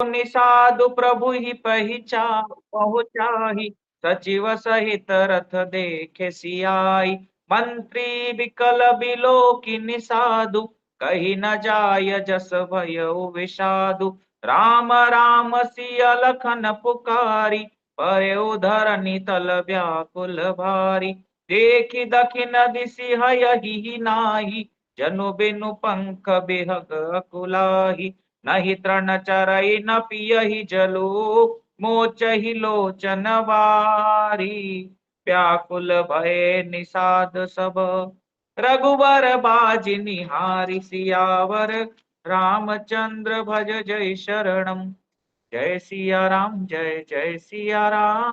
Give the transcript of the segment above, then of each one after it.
निषादु प्रभु ही पहिचा पहुँचाही, सचिव सहित रथ देखे सियाई। मंत्री विकल बिलो की निषादु, कही न जाय जस भयउ विषादु। राम राम सिया लखन पुकारी, परे धरनी तल व्याकुल भारी। देखी दखिन दिशि हयहि नाही, जनु बिनु पंख बिहग अकुलाही। नहीं तृण चरई न पियहि जलु, मोचहि लोचन बारी। व्याकुल भये निषाद सब, रघुबर बाजि निहारी। सियावर रामचंद्र भज जय शरणम। जय सिया राम जय जय सिया राम,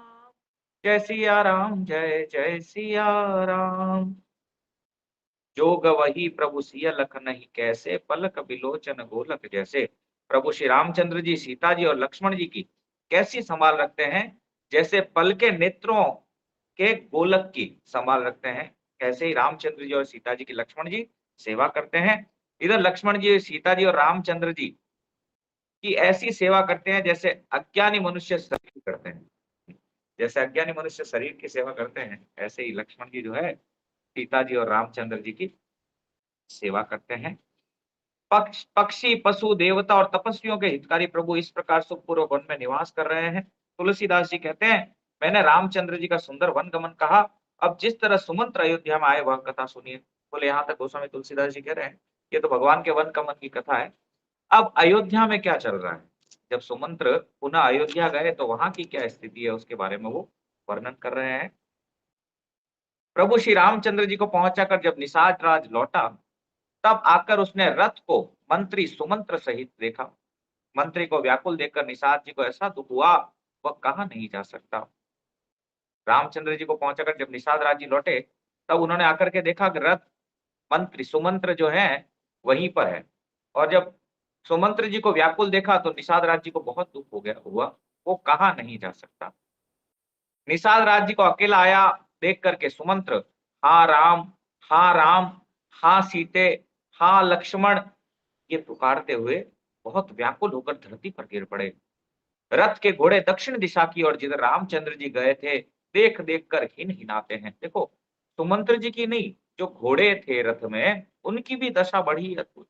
जय सिया राम जय जय सिया राम। जोग वही प्रभु सिय लखनहि कैसे, पलक बिलोचन गोलक जैसे। प्रभु श्री रामचंद्र जी सीता जी और लक्ष्मण जी की कैसी संभाल रखते हैं, जैसे पल के नेत्रों के गोलक की संभाल रखते हैं, ऐसे ही रामचंद्र जी और सीता जी की लक्ष्मण जी सेवा करते हैं। इधर लक्ष्मण जी सीता जी और रामचंद्र जी की ऐसी सेवा करते हैं जैसे अज्ञानी मनुष्य शरीर की करते हैं। जैसे अज्ञानी मनुष्य शरीर की सेवा करते हैं, ऐसे ही लक्ष्मण जी जो है सीता जी और रामचंद्र जी की सेवा करते हैं। पक्षी पशु देवता और तपस्वियों के हितकारी प्रभु इस प्रकार सुखपूर्व वन में निवास कर रहे हैं। तुलसीदास जी कहते हैं, मैंने रामचंद्र जी का सुंदर वन गमन कहा, अब जिस तरह सुमंत्र अयोध्या में आए वह कथा सुनिए। बोले यहाँ तक गोस्वामी तुलसीदास जी कह रहे हैं ये तो भगवान के वन गमन की कथा है। अब अयोध्या में क्या चल रहा है, जब सुमंत्र पुनः अयोध्या गए तो वहां की क्या स्थिति है उसके बारे में वो वर्णन कर रहे हैं। प्रभु श्री रामचंद्र जी को पहुंचाकर जब निषाद राज लौटा, तब आकर उसने रथ को मंत्री सुमंत्र सहित देखा। मंत्री को व्याकुल देखकर निषाद जी को ऐसा दुख हुआ वह कहा नहीं जा सकता। रामचंद्र जी को पहुंचाकर जब निषाद राज जी लौटे, तब उन्होंने आकर के देखा कि रथ मंत्री सुमंत्र जो है वहीं पर है। और जब सुमंत्र जी को व्याकुल देखा तो निषाद राज जी को बहुत दुख हो गया हुआ, वो कहा नहीं जा सकता। निषाद राज जी को अकेला आया देख करके सुमंत्र हा राम, हा राम, हा सीते, हा लक्ष्मण ये पुकारते हुए बहुत व्याकुल होकर धरती पर गिर पड़े। रथ के घोड़े दक्षिण दिशा की ओर जिधर रामचंद्र जी गए थे देख देख कर हिन हिनाते हैं। देखो सुमंत्र जी की नहीं, जो घोड़े थे रथ में उनकी भी दशा बड़ी अद्भुत।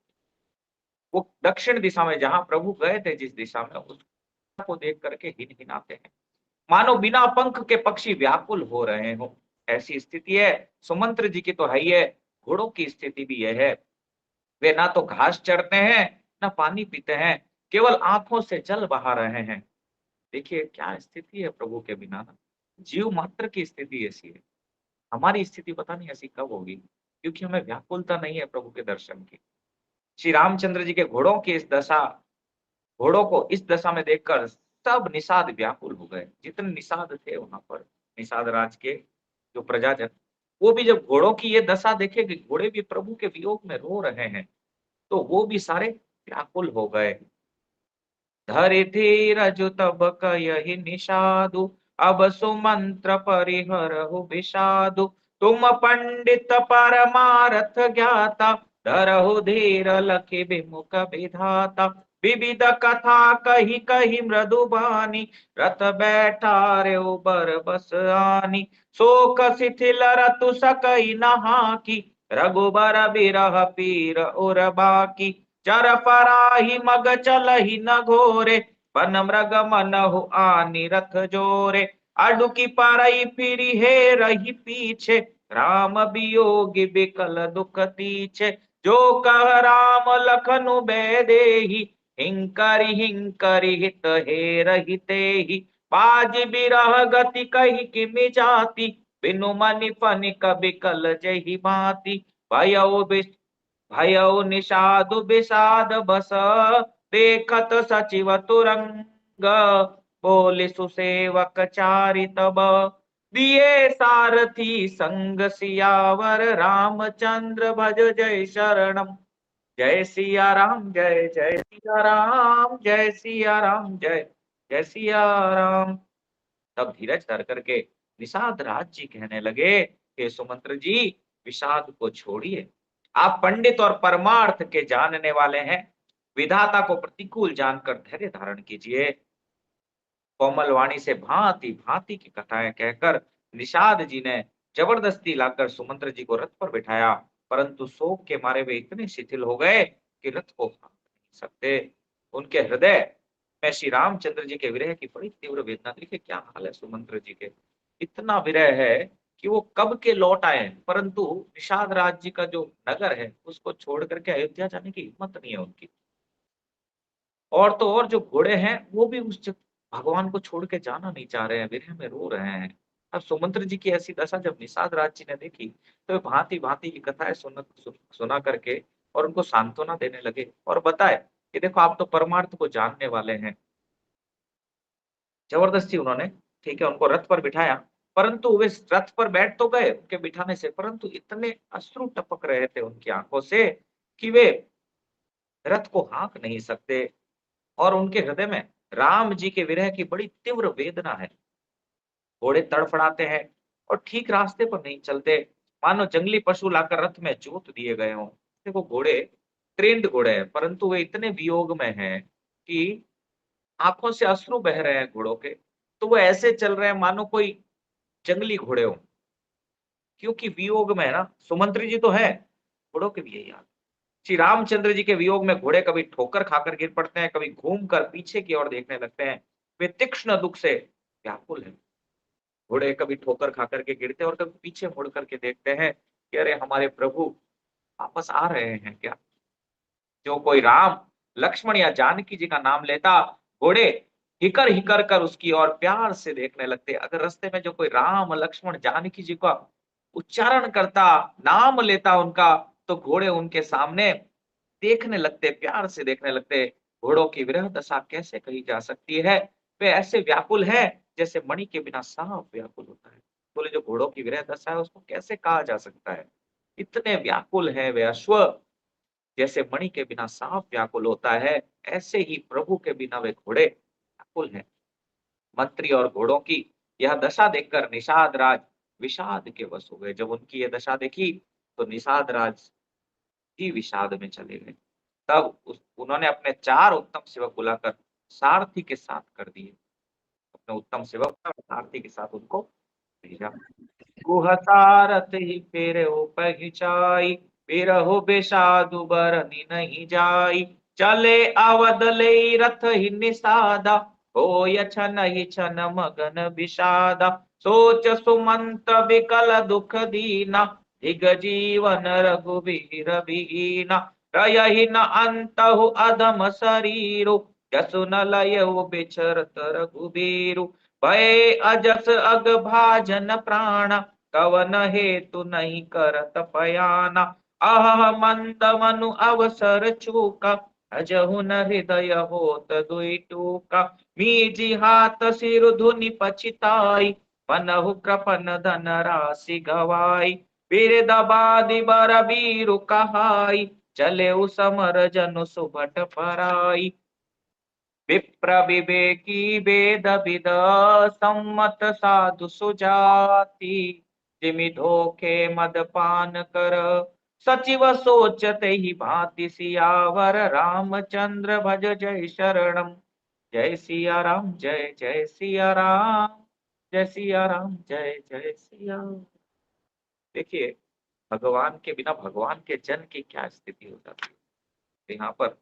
वो दक्षिण दिशा में जहां प्रभु गए थे जिस दिशा में, उसको देख करके हिन हिनाते हैं, मानो बिना पंख के पक्षी व्याकुल हो रहे हो। ऐसी स्थिति है। सुमंत्र जी की तो है ही है, घोड़ों की स्थिति भी यह है। वे ना तो घास चढ़ते हैं ना पानी पीते हैं, केवल आंखों से जल बहा रहे हैं। देखिए क्या स्थिति है प्रभु के बिना ना, जीव मात्र की स्थिति ऐसी है। हमारी स्थिति पता नहीं ऐसी कब होगी, क्योंकि हमें व्याकुलता नहीं है प्रभु के दर्शन की। श्री रामचंद्र जी के घोड़ों की इस दशा, घोड़ों को इस दशा में देखकर सब निषाद व्याकुल हो गए। जितने निषाद थे वहां पर, निषाद राज के जो प्रजाजन, वो भी जब घोड़ों की ये दशा देखे कि घोड़े भी प्रभु के वियोग में रो रहे हैं, तो वो भी सारे व्याकुल हो गए। धरि धीर जो तब कयहि निषादु, अब सुमंत्र परिहरहु विषादु। तुम पंडित परमारथ ज्ञाता, धरहु धीर लखि विमुख विधाता। विविध कथा कही कही मृदुबानी, रथ बैठा रे बर बस आनी। शोक शिथिल रतु सकई नहा की, रघुबर बिरह पीर उर बाकी। चर पराही मग चलहि न घोरे, वन मृग मनहु आनि रथ जोरे। अडुकी परई फिरी हे रही पीछे, राम वियोगी बिकल दुख तीछे। जो कह राम लखनु बेदेही, हिंकरि हिंकरि हित हे रही तेहि। बाज बिरह गति कही किमि जाति, बिनु मनि फनिक बिकल जहि भांति। भयउ भयउ निषादु विषाद बस, देखत सचिव तुरंग। बोले सुसेवक चारितब, दिए सारथी संग सियावर। रामचंद्र भज जय शरणम। जय सिया राम जय जय सिया राम, जय सिया राम जय जय सिया राम। तब धीरज धर करके निषाद राज जी कहने लगे कि सुमंत्र जी विषाद को छोड़िए, आप पंडित और परमार्थ के जानने वाले हैं। विधाता को प्रतिकूल जानकर धैर्य धारण कीजिए। कोमल वाणी से भांति भांति की कथाएं कहकर निषाद जी ने जबरदस्ती लाकर सुमंत्र जी को रथ पर बिठाया, परंतु शोक के मारे वे इतने शिथिल हो गए कि रथ को हाँक नहीं सकते। उनके हृदय में श्री रामचंद्र जी के विरह की बड़ी तीव्र वेदना। देखिए क्या हाल है सुमंत्र जी के, इतना विरह है कि वो कब के लौट आए हैं, परंतु निषाद राज जी का जो नगर है उसको छोड़ करके अयोध्या जाने की हिम्मत नहीं है उनकी। और तो और जो घोड़े हैं वो भी भगवान को छोड़ के जाना नहीं चाह रहे हैं, विरह में रो रहे हैं। अब सुमंत्र जी की ऐसी दशा जब निषाद राज जी ने देखी तो वे भांति भांति की कथाएं सुना करके और उनको सांत्वना देने लगे और बताए कि देखो आप तो परमार्थ को जानने वाले हैं। जबरदस्ती उन्होंने, ठीक है, उनको रथ पर बिठाया, परंतु वे रथ पर बैठ तो गए उनके बिठाने से, परंतु इतने अश्रु टपक रहे थे उनकी आंखों से कि वे रथ को हाँक नहीं सकते। और उनके हृदय में राम जी के विरह की बड़ी तीव्र वेदना है। घोड़े तड़फड़ाते हैं और ठीक रास्ते पर नहीं चलते, मानो जंगली पशु लाकर रथ में जोत दिए गए हों। देखो घोड़े ट्रेंड घोड़े हैं, परंतु वे इतने वियोग में हैं कि आंखों से अश्रु बह रहे हैं घोड़ों के। तो वो ऐसे चल रहे हैं मानो कोई जंगली घोड़े हों, क्योंकि वियोग में है ना। सुमंत्री जी तो है, घोड़ों के भी यही हाल। श्री रामचंद्र जी के वियोग में घोड़े कभी ठोकर खाकर गिर पड़ते हैं, कभी घूमकर पीछे की ओर देखने लगते हैं। वे तीक्ष्ण दुख से व्याकुल हैं। घोड़े कभी ठोकर खाकर के गिरते हैं और कभी पीछे मुड़ करके देखते हैं कि अरे हमारे प्रभु वापस आ रहे हैं क्या। जो कोई राम, लक्ष्मण या जानकी जी का नाम लेता, घोड़े हिकर हिकर कर उसकी ओर प्यार से देखने लगते। अगर रास्ते में जो कोई राम, लक्ष्मण, जानकी जी का उच्चारण करता, नाम लेता उनका, तो घोड़े उनके सामने देखने लगते, प्यार से देखने लगते। घोड़ों की विरह दशा कैसे कही जा सकती है। वे ऐसे व्याकुल हैं जैसे मणि के बिना सांप व्याकुल होता है। बोले जो घोड़ों की विरह दशा है उसको कैसे कहा जा सकता है। इतने व्याकुल है वे अश्व, जैसे मणि के बिना सांप व्याकुल होता है, ऐसे ही प्रभु के बिना वे घोड़े व्याकुल हैं। मंत्री और घोड़ों की यह दशा देखकर निषाद राज विषाद के वश हो गए। जब उनकी यह दशा देखी तो निषाद राज ही विषाद में चले गए। तब उन्होंने अपने 4 उत्तम सेवक बुलाकर सारथी के साथ कर दिए। अपने उत्तम सेवक सारथी के साथ उनको भेजा। गुह सारथी फेरहु पहिचाई, बिरहु बिषादु बरनि नहीं जाई। चले अवध ले रथ ही निषादा, होय छनहि छन मगन विषादा। सोच सुमंत विकल दुख दीना, दिग जीवन रघुवीर बीना। रयहि न अंतहु अधम शरीरु, जसु न लयउ बिचरत रघुबीरु। भय अजस अग भाजन प्राण, कवन हेतु नहीं करत पयाना। अह मंद मनु अवसर चूका, अजहु न हृदय होत दुई टूका। मीजी हाथ सिर धुनि पछिताई, मनहु कृपन धन राशि गवाई। बिरद बादि बर बीरु कहाई, चले समर जनु सुभट पराई। विप्र विवेकी वेद विद, सम्मत साधु सुजाति। जिमि धोखे मदपान कर, सचिव सोचते ही भांति। सियावर रामचंद्र भज जय शरणम। जय सिया राम, जय जय सिया राम, जय सिया राम, जय जय सिया। देखिए भगवान के बिना भगवान के जन की क्या स्थिति हो जाती है। यहाँ पर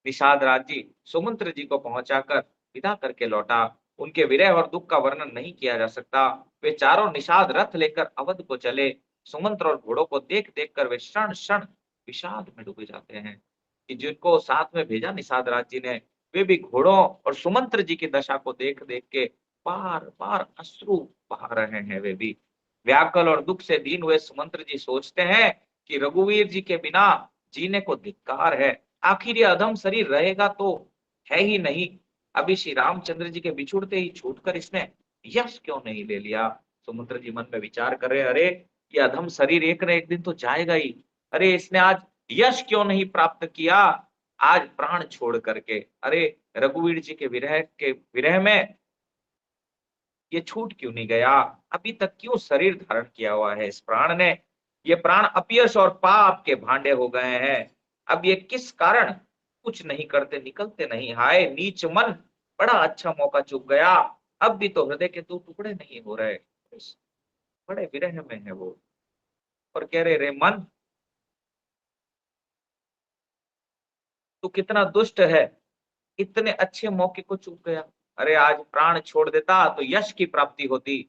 निषाद राज जी सुमंत्र जी को पहुंचाकर विदा करके लौटा। उनके विरह और दुख का वर्णन नहीं किया जा सकता। वे चारों निषाद रथ लेकर अवध को चले। सुमंत्र और घोड़ों को देख देख कर वे क्षण क्षण विषाद में डूबे जाते हैं कि जिनको साथ में भेजा निषाद राज जी ने, वे भी घोड़ों और सुमंत्र जी की दशा को देख देख के बार बार अश्रु बहा रहे हैं। वे भी व्याकुल और दुख से दीन हुए सुमंत्र जी सोचते हैं कि रघुवीर जी के बिना जीने को धिक्कार है। आखिर ये अधम शरीर रहेगा तो है ही नहीं। अभी श्री रामचंद्र जी के बिछुड़ते ही छूटकर इसने यश क्यों नहीं ले लिया। सुमंत्र जी मन में विचार कर रहे, अरे ये अधम शरीर एक न एक दिन तो जाएगा ही। अरे इसने आज यश क्यों नहीं प्राप्त किया, आज प्राण छोड़ करके। अरे रघुवीर जी के विरह में ये छूट क्यों नहीं गया। अभी तक क्यों शरीर धारण किया हुआ है इस प्राण ने। ये प्राण अपयश और पाप के भांडे हो गए हैं। अब ये किस कारण कुछ नहीं करते, निकलते नहीं। हाय नीच मन, बड़ा अच्छा मौका चूक गया। अब भी तो हृदय के 2 टुकड़े नहीं हो रहे। बड़े विरह में है वो, और कह रहे रे मन, तू कितना दुष्ट है, इतने अच्छे मौके को चूक गया। अरे आज प्राण छोड़ देता तो यश की प्राप्ति होती।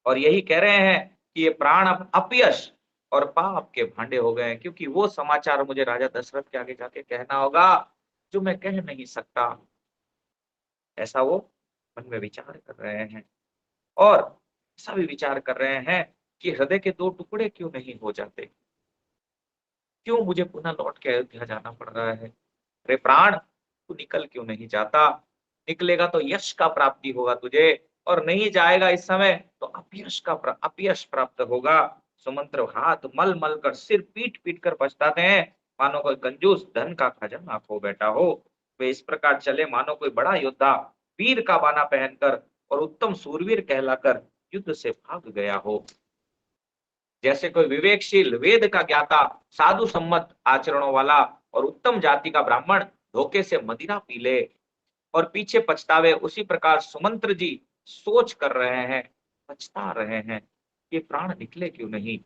और यही कह रहे हैं कि ये प्राण अब अपयश और पाप के भांडे हो गए हैं, क्योंकि वो समाचार मुझे राजा दशरथ के आगे जाके कहना होगा जो मैं कह नहीं सकता। ऐसा वो मन में विचार कर रहे हैं। और ऐसा भी विचार कर रहे हैं कि हृदय के 2 टुकड़े क्यों नहीं हो जाते, क्यों मुझे पुनः लौट के अयोध्या जाना पड़ रहा है। अरे प्राण, तू निकल क्यों नहीं जाता? निकलेगा तो यश का प्राप्ति होगा तुझे, और नहीं जाएगा इस समय तो अपयश प्राप्त होगा। सुमंत्र हाथ मल मल कर, सिर पीट पीट कर पछताते हैं, मानो कोई कंजूस धन का खजाना खो बैठा हो। वे इस प्रकार चले मानो कोई बड़ा योद्धा वीर का बाना पहनकर और उत्तम सूरवीर कहलाकर युद्ध से भाग गया हो। जैसे कोई विवेकशील वेद का ज्ञाता, साधु सम्मत आचरणों वाला और उत्तम जाति का ब्राह्मण धोखे से मदिरा पी ले और पीछे पछतावे, उसी प्रकार सुमंत्र जी सोच कर रहे हैं, पछता रहे हैं कि प्राण निकले क्यों नहीं।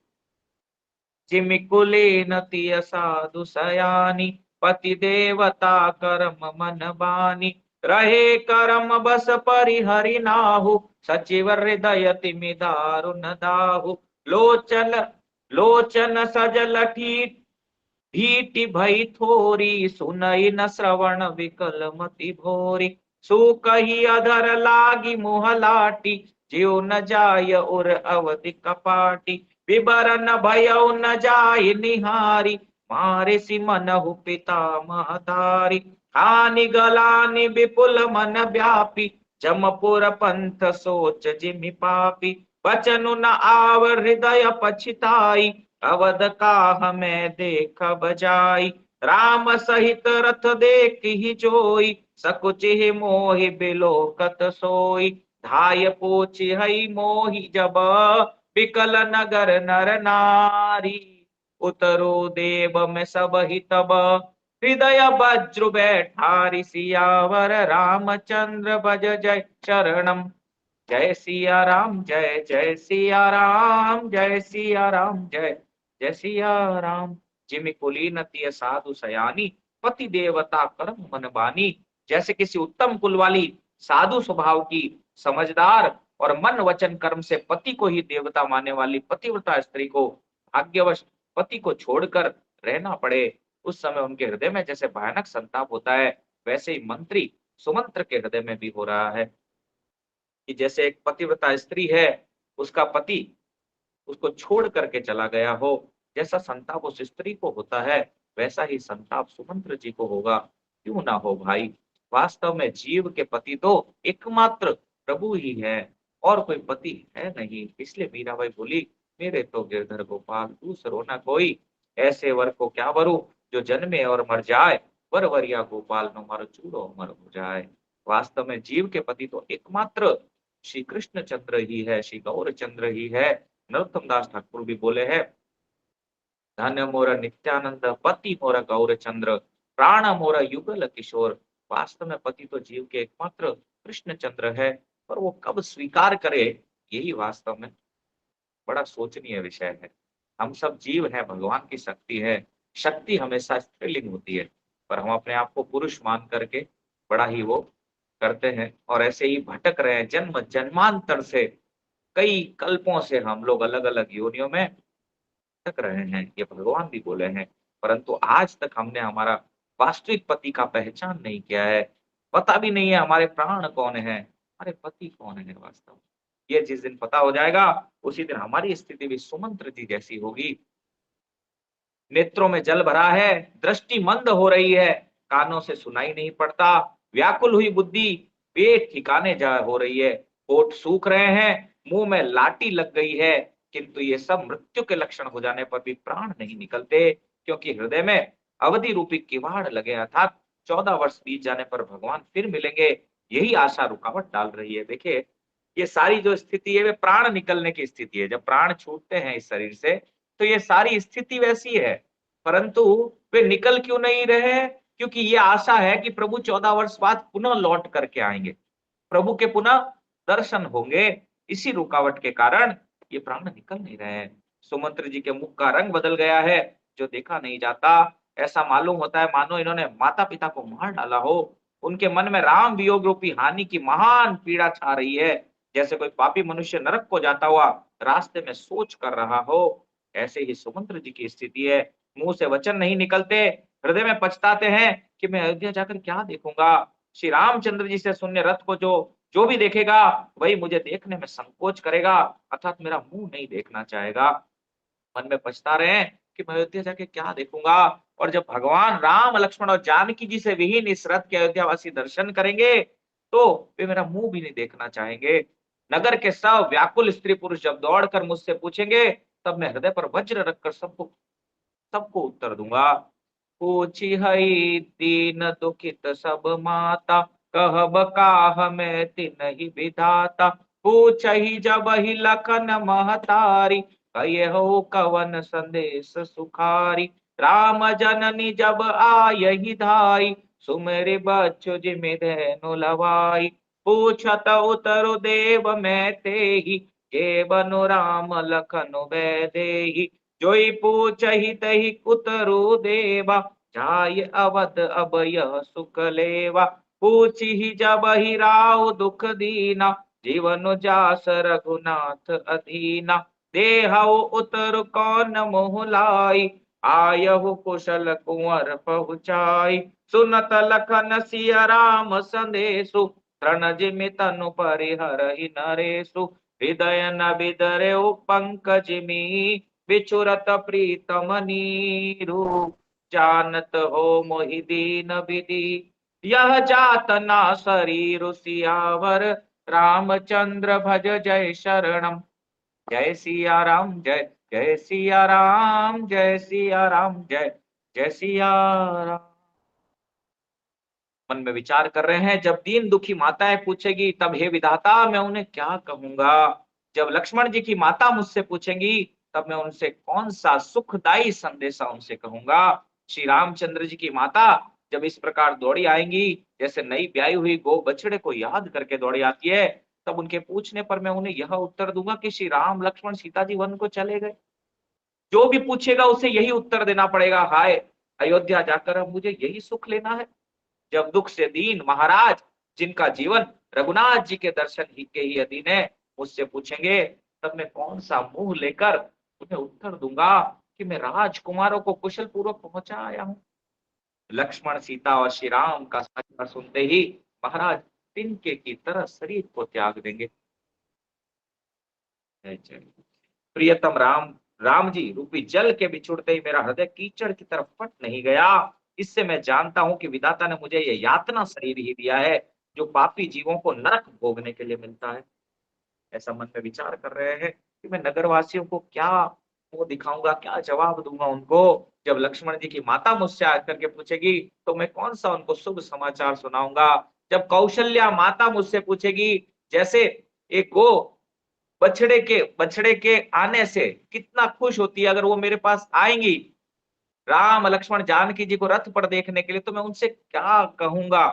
जिमिकुले नतिय साधु सयानी, पति देवता कर्म मन बानी, रहे कर्म बस परिहरि नाहु, सचिव हृदय तिमि दारुन दाहु। लोचन लोचन सजल भीति भई थोरी, सुनई न श्रवण विकल मति भोरी। सुकही अधर लागी मुह लाटी, ज्यो न जाय उर अवधि कपाटी। विबरन भयउ न जाय निहारी, मारे सि मनहु पिता महतारी। हानि गलानि विपुल मन व्यापी, जमपुर पंथ सोच जिमि पापी। बचनु न आव हृदय पछिताई, अवध का हमें देख बजाई। राम सहित रथ देख ही जोई, सकुच ही मोहि बिलोकत सोई। धाय पोछि हई मोहि जब, बिकल नगर नर नारी। उतरो देव में सब ही तब, हृदय वज्र बैठारी। सियावर रामचंद्र भज जय चरणम। जय सिया राम, जय जय सिया राम, जय सिया राम, जय जय सिया राम। जिमि कुलीन तिय साधु सयानी, पति देवता कर्म मन बानी। जैसे किसी उत्तम कुल वाली, साधु स्वभाव की, समझदार और मन वचन कर्म से पति को ही देवता मानने वाली पतिव्रता स्त्री को भाग्यवश पति को छोड़कर रहना पड़े, उस समय उनके हृदय में जैसे भयानक संताप होता है, वैसे ही मंत्री सुमंत्र के हृदय में भी हो रहा है। कि जैसे एक पतिव्रता स्त्री है, उसका पति उसको छोड़ करके चला गया हो, जैसा संताप उस स्त्री को होता है, वैसा ही संताप सुमंत्र जी को होगा। क्यों ना हो भाई, वास्तव में जीव के पति तो एकमात्र प्रभु ही है, और कोई पति है नहीं। इसलिए मीराबाई बोली, मेरे तो गिरधर गोपाल दूसरो ना कोई, ऐसे वर को क्या वरु, जो जन्मे और मर जाए। वर वरिया गोपाल नो मर चूड़ो अमर हो जाए। वास्तव में जीव के पति तो एकमात्र श्री कृष्ण चंद्र ही है, श्री गौर चंद्र ही है। नरोत्तम दास ठाकुर भी बोले हैं, धन्य मोर नित्यानंद पति मोर गौर चंद्र, प्राण मोर युगल किशोर। वास्तव में पति तो जीव के एकमात्र कृष्ण चंद्र है, पर वो कब स्वीकार करे, यही वास्तव में बड़ा सोचनीय विषय है। हम सब जीव हैं, भगवान की शक्ति है। शक्ति हमेशा स्त्रीलिंग होती है, पर हम अपने आप को पुरुष मान करके बड़ा ही वो करते हैं, और ऐसे ही भटक रहे हैं जन्म जन्मांतर से। कई कल्पों से हम लोग अलग अलग योनियों में भटक रहे हैं, ये भगवान भी बोले हैं। परंतु आज तक हमने हमारा वास्तविक पति का पहचान नहीं किया है। पता भी नहीं है हमारे प्राण कौन है, हमारे पति कौन है वास्तव में। ये जिस दिन पता हो जाएगा, उसी दिन हमारी स्थिति भी सुमंत्र जी जैसी होगी। नेत्रों में जल भरा है, दृष्टि मंद हो रही है, कानों से सुनाई नहीं पड़ता, व्याकुल हुई बुद्धि पेट ठिकाने जा हो रही है, होठ सूख रहे हैं, मुंह में लाठी लग गई है। किंतु ये सब मृत्यु के लक्षण हो जाने पर भी प्राण नहीं निकलते, क्योंकि हृदय में अवधि रूपी किवाड़ लगे अर्थात 14 वर्ष बीत जाने पर भगवान फिर मिलेंगे, यही आशा रुकावट डाल रही है। देखिए, ये सारी जो स्थिति है वे प्राण निकलने की स्थिति है। जब प्राण छूटते हैं इस शरीर से, तो ये सारी स्थिति वैसी है। परंतु वे निकल क्यों नहीं रहे? क्योंकि ये आशा है कि प्रभु 14 वर्ष बाद पुनः लौट करके आएंगे, प्रभु के पुनः दर्शन होंगे। इसी रुकावट के कारण ये प्राण निकल नहीं रहे हैं। सुमंत्र जी के मुख का रंग बदल गया है, जो देखा नहीं जाता। ऐसा मालूम होता है मानो इन्होंने माता पिता को मार डाला हो। उनके मन में राम वियोग रूपी हानि की महान पीड़ा छा रही है, जैसे कोई पापी मनुष्य नरक को जाता हुआ रास्ते में सोच कर रहा हो। ऐसे ही सुमंत्र जी की स्थिति है। मुंह से वचन नहीं निकलते, हृदय में पछताते हैं कि मैं अयोध्या जाकर क्या देखूंगा। श्री रामचंद्र जी से शून्य रथ को जो जो भी देखेगा वही मुझे देखने में संकोच करेगा, अर्थात मेरा मुंह नहीं देखना चाहेगा। मन में पछता रहे हैं कि मैं अयोध्या जाके क्या देखूंगा। और जब भगवान राम लक्ष्मण और जानकी जी से विहीन इस रथ के अयोध्यावासी दर्शन करेंगे तो वे मेरा मुंह भी नहीं देखना चाहेंगे। नगर के सब व्याकुल स्त्री पुरुष जब दौड़कर मुझसे पूछेंगे, तब मैं हृदय पर वज्र रखकर सबको सबको उत्तर दूंगा। पूछी हई दीन दुखित सब माता, कहब काह मैं तिन्हि विधाता। पूछही जब ही लखन महतारी, कहे हो कवन संदेश सुखारी। राम जननी जब आयहि धाई, सुमेरि बच्चु जिमि धैनु लवाई। पूछत उतरु देव मैं तेहि, के बनु राम लखनु वैदेही। जोई पूछहि तहि उतरु देवा, जाय अवध अब यह सुख लेवा। पूछहि जब ही राव दुख दीना, जीवन जास रघुनाथ अधीना। देहउ उतर कौन मोह लाई, आयहु कुशल कुंवर पहुँचाई। सुनत लखन सिया राम संदेशु, तृण जिमि तनु परिहरहि नरेशु। हृदय न बिदरेउ पंकज मी, बिछुरत प्रीतम नीरू। जानत हो मोहि दीन विधि, यह जात ना शरीर सियावर। रामचंद्र भज जय शरणम। जय सिया राम जय, जय सिया राम, जय सिया राम जय, जय सिया राम। मन में विचार कर रहे हैं, जब दीन दुखी माताएं पूछेगी तब हे विधाता मैं उन्हें क्या कहूंगा। जब लक्ष्मण जी की माता मुझसे पूछेंगी तब मैं उनसे कौन सा सुखदायी संदेशा उनसे कहूंगा। श्री रामचंद्र जी की माता जब इस प्रकार दौड़ी आएंगी, जैसे नई ब्याई हुई गो बछड़े को याद करके दौड़ी आती है, तब उनके पूछने पर मैं उन्हें यह उत्तर दूंगा कि श्री राम लक्ष्मण सीता जी वन को चले गए। जो भी पूछेगा उसे यही उत्तर देना पड़ेगा, हाय अयोध्या जाकर अब मुझे यही सुख लेना है। जब दुख से दीन महाराज, जिनका जीवन रघुनाथ जी के दर्शन ही के ही अधीन है, मुझसे पूछेंगे, तब मैं कौन सा मुंह लेकर उन्हें उत्तर दूंगा कि मैं राजकुमारों को कुशल पूर्वक पहुंचा आया हूं। लक्ष्मण सीता और श्री राम का समाचार सुनते ही महाराज तिनके की तरह शरीर को त्याग देंगे। प्रियतम राम, राम जी रूपी जल के बिछुड़ते ही मेरा हृदय कीचड़ की तरफ फट नहीं गया। इससे मैं जानता हूं कि विधाता ने मुझे यह यातना शरीर ही दिया है, जो पापी जीवों को नरक भोगने के लिए मिलता है। ऐसा मन में विचार कर रहे हैं कि मैं नगरवासियों को क्या वो दिखाऊंगा, क्या जवाब दूंगा उनको। जब लक्ष्मण जी की माता मुझसे आकर के पूछेगी तो मैं कौन सा उनको शुभ समाचार सुनाऊंगा। जब कौशल्या माता मुझसे पूछेगी, जैसे एक गो बछड़े के आने से कितना खुश होती है अगर वो मेरे पास आएंगी राम लक्ष्मण जानकी जी को रथ पर देखने के लिए, तो मैं उनसे क्या कहूंगा।